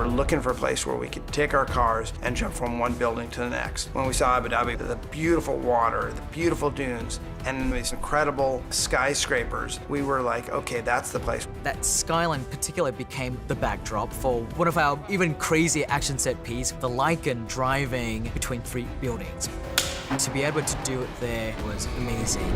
were looking for a place where we could take our cars and jump from one building to the next. When we saw Abu Dhabi, the beautiful water, the beautiful dunes, and these incredible skyscrapers, we were like, okay, that's the place. That skyline in particular became the backdrop for one of our even crazier action set piece, the Lykan driving between 3 buildings. To be able to do it there was amazing.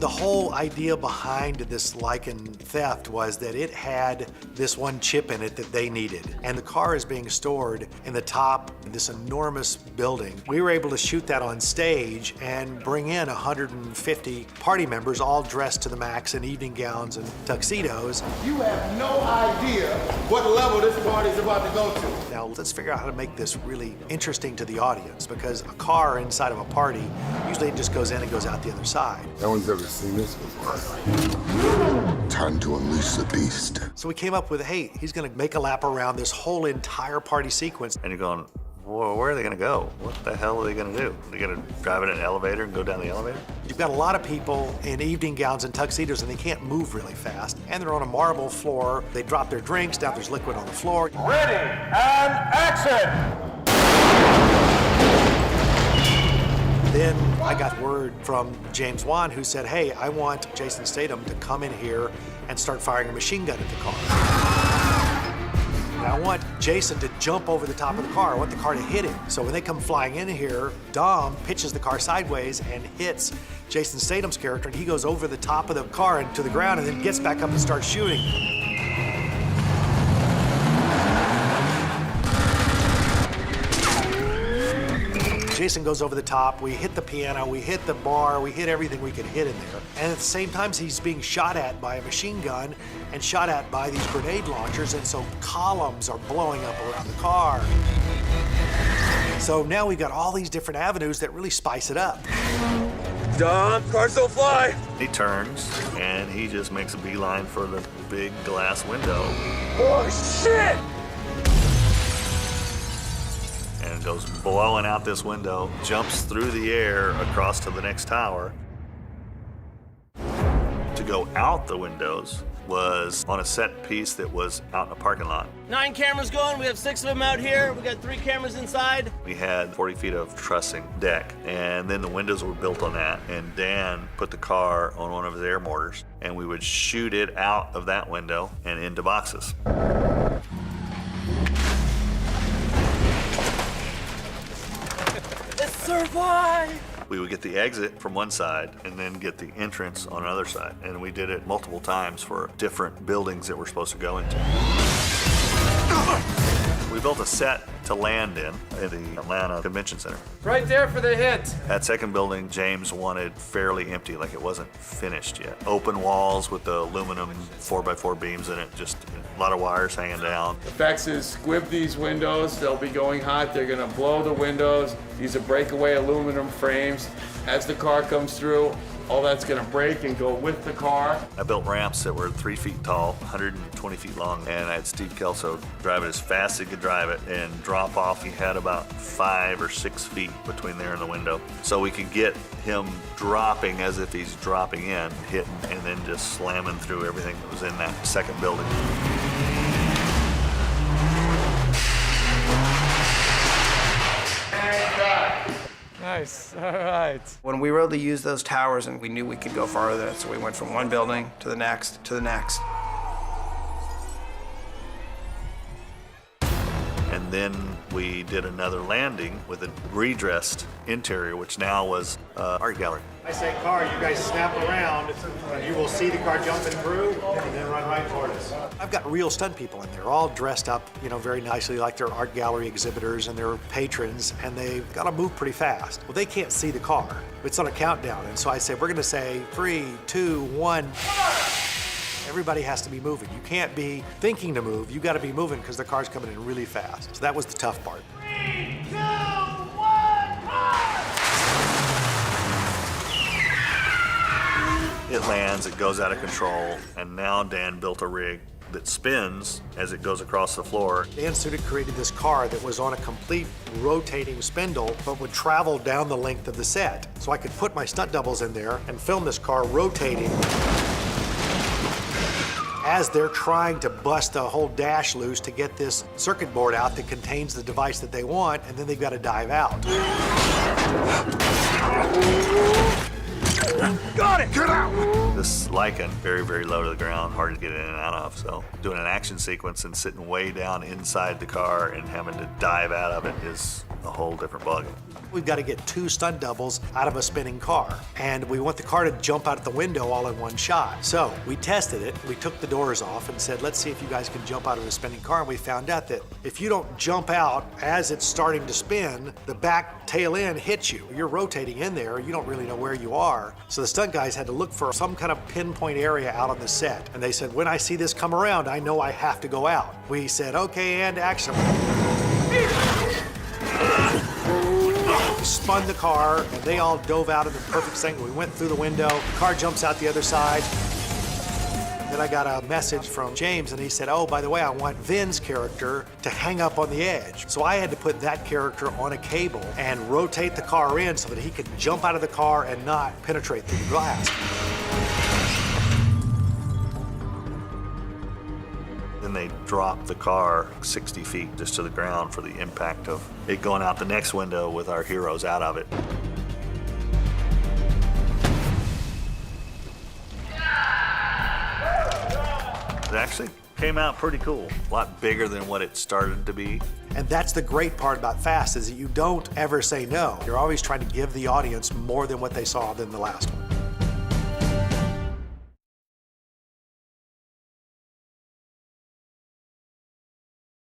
The whole idea behind this Lykan theft was that it had this one chip in it that they needed. And the car is being stored in the top of this enormous building. We were able to shoot that on stage and bring in 150 party members all dressed to the max in evening gowns and tuxedos. You have no idea what level this party's about to go to. Now let's figure out how to make this really interesting to the audience, because a car inside of a party, usually it just goes in and goes out the other side. No one's ever seen this before. Time to unleash the beast. So we came up with, hey, he's gonna make a lap around this whole entire party sequence. And you're going, well, where are they gonna go? What the hell are they gonna do? Are they gonna drive in an elevator and go down the elevator? You've got a lot of people in evening gowns and tuxedos, and they can't move really fast. And they're on a marble floor. They drop their drinks, now there's liquid on the floor. Ready, and action! Then I got word from James Wan, who said, hey, I want Jason Statham to come in here and start firing a machine gun at the car. And I want Jason to jump over the top of the car. I want the car to hit him. So when they come flying in here, Dom pitches the car sideways and hits Jason Statham's character, and he goes over the top of the car and to the ground, and then gets back up and starts shooting. Jason goes over the top, we hit the piano, we hit the bar, we hit everything we could hit in there. And at the same time, he's being shot at by a machine gun and shot at by these grenade launchers, and so columns are blowing up around the car. So now we've got all these different avenues that really spice it up. Dom, cars don't fly! He turns and he just makes a beeline for the big glass window Oh, shit! and goes blowing out this window, jumps through the air across to the next tower. To go out the windows was on a set piece that was out in a parking lot. 9 cameras going, we have 6 of them out here. We got 3 cameras inside. We had 40 feet of trussing deck, and then the windows were built on that, and Dan put the car on one of his air mortars, and we would shoot it out of that window and into boxes. Let's survive! We would get the exit from one side and then get the entrance on another side. And we did it multiple times for different buildings that we're supposed to go into. We built a set to land in at the Atlanta Convention Center. Right there for the hit. That second building, James wanted fairly empty, like it wasn't finished yet. Open walls with the aluminum 4x4 beams in it, just a lot of wires hanging down. Effects is squib these windows. They'll be going hot. They're gonna blow the windows. These are breakaway aluminum frames. As the car comes through, all that's gonna break and go with the car. I built ramps that were 3 feet tall, 120 feet long, and I had Steve Kelso drive it as fast as he could drive it and drop off. He had about 5 or 6 feet between there and the window. So we could get him dropping as if he's dropping in, hitting, and then just slamming through everything that was in that second building. Nice, all right. When we were able to use those towers, and we knew we could go farther, so we went from one building to the next to the next. And then we did another landing with a redressed interior, which now was art gallery. I say car, you guys snap around, and you will see the car jumping through, and then run right toward us. I've got real stunt people in there, all dressed up, you know, very nicely, like they're art gallery exhibitors and they're patrons, and they've got to move pretty fast. Well, they can't see the car. It's on a countdown, and so I say, we're gonna say 3, 2, 1. Everybody has to be moving. You can't be thinking to move. You got to be moving because the car's coming in really fast. So that was the tough part. 3, 2, 1, car! It lands, it goes out of control, and now Dan built a rig that spins as it goes across the floor. Dan Sudik created this car that was on a complete rotating spindle, but would travel down the length of the set. So I could put my stunt doubles in there and film this car rotating. as they're trying to bust the whole dash loose to get this circuit board out that contains the device that they want, and then they've got to dive out. Got it! Get out! This Lykan, very, very low to the ground, hard to get in and out of. So doing an action sequence and sitting way down inside the car and having to dive out of it is a whole different ballgame. We've got to get 2 stunt doubles out of a spinning car, and we want the car to jump out of the window all in one shot. So we tested it. We took the doors off and said, let's see if you guys can jump out of a spinning car. And we found out that if you don't jump out as it's starting to spin, the back tail end hits you. You're rotating in there. You don't really know where you are. So the stunt guys had to look for some kind of pinpoint area out on the set. And they said, when I see this come around, I know I have to go out. We said, okay, and action. We spun the car, and they all dove out in the perfect thing. We went through the window, the car jumps out the other side. Then I got a message from James, and he said, oh, by the way, I want Vin's character to hang up on the edge. So I had to put that character on a cable and rotate the car in so that he could jump out of the car and not penetrate through the glass. Then they dropped the car 60 feet just to the ground for the impact of it going out the next window with our heroes out of it. It actually came out pretty cool. A lot bigger than what it started to be. And that's the great part about Fast, is that you don't ever say no. You're always trying to give the audience more than what they saw than the last one.